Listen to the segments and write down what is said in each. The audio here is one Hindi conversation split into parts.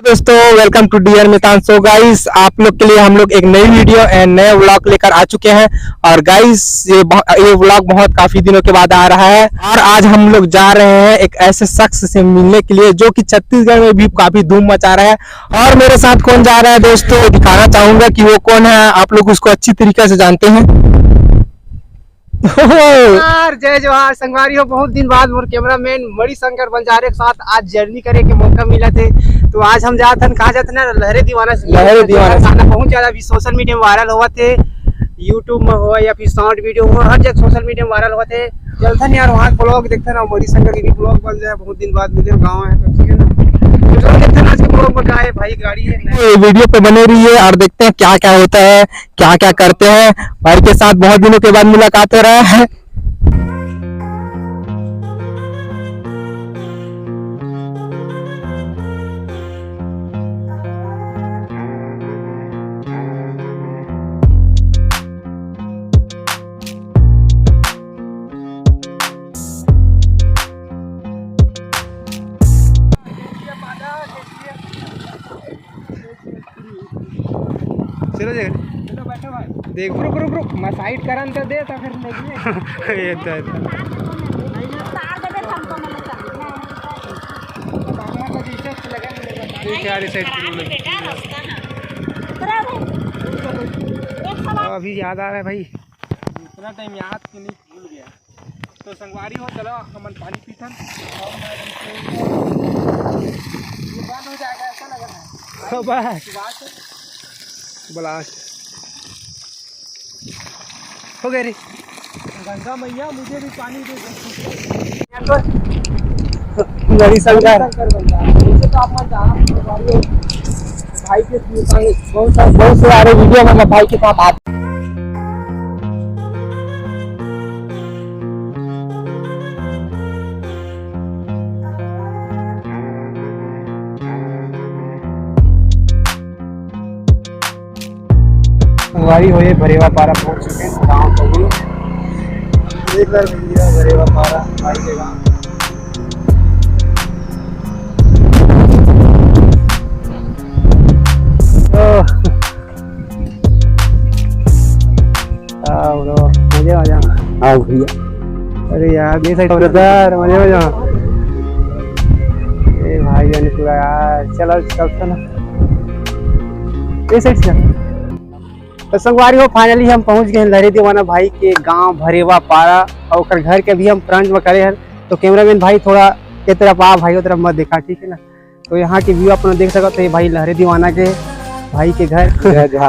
दोस्तों welcome to dear Mitan. So guys आप लोग के लिए हम लोग एक नई वीडियो एंड नए व्लॉग लेकर आ चुके हैं। और गाइस ये व्लॉग बहुत काफी दिनों के बाद आ रहा है और आज हम लोग जा रहे हैं एक ऐसे शख्स से मिलने के लिए जो कि छत्तीसगढ़ में भी काफी धूम मचा रहा है। और मेरे साथ कौन जा रहा है दोस्तों, दिखाना चाहूंगा कि वो कौन है। आप लोग उसको अच्छी तरीके से जानते हैं। जय जवाहर संगवारी हो। बहुत दिन बाद मोर कैमरामैन मणिशंकर बंजारे के साथ आज जर्नी करे के मौका मिला थे। तो आज हम जाते हैं, कहाँ जाते हैं, लहरे दीवाना से। गाना बहुत ज्यादा अभी सोशल मीडिया में वायरल हुआ थे, यूट्यूब में हो या फिर शॉर्ट वीडियो हो, हर जगह सोशल मीडिया में वायरल हुआ थे। चलते हैं यार वहाँ ब्लॉग देखते ना, मणिशंकर की भी ब्लॉग बन जाए। बहुत दिन बाद मिले, गाँव है तो ठीक है ना। देखते हैं आज के ब्लॉग में क्या है, भाई गाड़ी है। वीडियो पे बने रहिए और देखते हैं क्या क्या होता है, क्या क्या करते हैं। भाई के साथ बहुत दिनों के बाद मुलाकात हो रहा है। चलो चलो बैठो भाई, देख रुक मैं साइड करन तो दे तो फिर नहीं ये तो अभी याद आ रहा है भाई, इतना टाइम याद क्यों नहीं भूल गया। तो संगवारी हो, चलो हमन पानी पीथन बंद हो जाएगा ऐसा लग रहा है। बलाश हो गए रे गंगा मैया, मुझे भी पानी दे दो। मणिशंकर तो आप मत जाना भाई के बहुत सारे वीडियो मतलब भाई के साथ आते। संगवारी हो ये भरेवा पारा पहुंच चुके हैं गाँव को भी। देख कर भैया भरेवा पारा भाई के गाँव। मजे मजा आओ भैया। अरे यार ये साइड ब्रदर मजे मजा भाई जाने पूरा यार। चलो चलते ना ये साइड से। तो संगवारी हो फाइनली हम पहुंच गए हैं लहरे दीवाना भाई के गांव भरेवा पारा और घर के भी हम फ्रंट में करे हैं। तो कैमरामैन भाई थोड़ा एक तरफ आ भाई तरफ मत देखा, ठीक है ना। तो यहाँ की व्यू अपना देख सकते हैं भाई लहरे दीवाना के भाई के घर।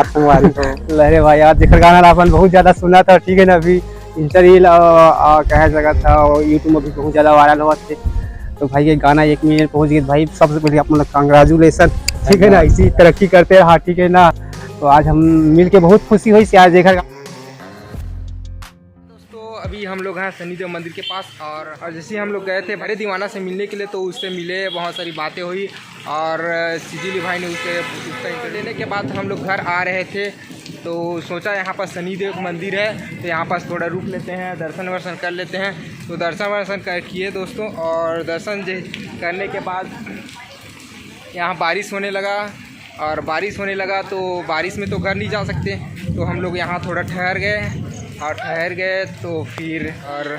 संगवारी हो लहरे भाई यार जिक्र गाना अपन बहुत ज्यादा सुना था, ठीक है ना। अभी इंटरव्यू कहा जगह था और यूट्यूब में भी बहुत ज्यादा वायरल हुआ थे। तो भाई ये गाना 1 मिलियन पहुंच गए भाई। सबसे पहले आप लोग कांग्रेचुलेसन, ठीक है ना। इसी तरक्की करते रहा, ठीक है ना। तो आज हम मिल के बहुत खुशी हुई आज देखा। दोस्तों अभी हम लोग हैं शनिदेव मंदिर के पास और जैसे हम लोग गए थे भरे दीवाना से मिलने के लिए, तो उससे मिले, बहुत सारी बातें हुई और सिजिली भाई ने उसका इंटरव्यू लेने के बाद हम लोग घर आ रहे थे। तो सोचा यहाँ पर शनिदेव मंदिर है तो यहाँ पास थोड़ा रुक लेते हैं, दर्शन वर्शन कर लेते हैं। तो दर्शन वर्शन किए दोस्तों, और दर्शन करने के बाद यहाँ बारिश होने लगा और बारिश होने लगा तो बारिश में तो घर नहीं जा सकते। तो हम लोग यहाँ थोड़ा ठहर गए तो फिर और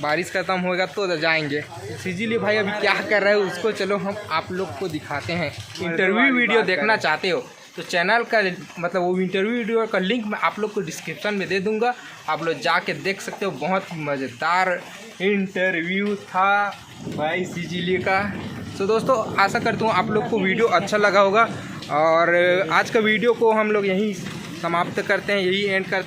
बारिश ख़त्म होगा तो जाएंगे। सिजिली भाई अभी क्या कर रहे हैं उसको चलो हम आप लोग को दिखाते हैं। इंटरव्यू वीडियो देखना चाहते हो तो चैनल का मतलब वो इंटरव्यू वीडियो का लिंक मैं आप लोग को डिस्क्रिप्शन में दे दूंगा, आप लोग जाके देख सकते हो। बहुत मज़ेदार इंटरव्यू था भाई सिजिली का। तो दोस्तों आशा करता हूँ आप लोग को वीडियो अच्छा लगा होगा और आज का वीडियो को हम लोग यहीं समाप्त करते हैं, यही एंड करते हैं।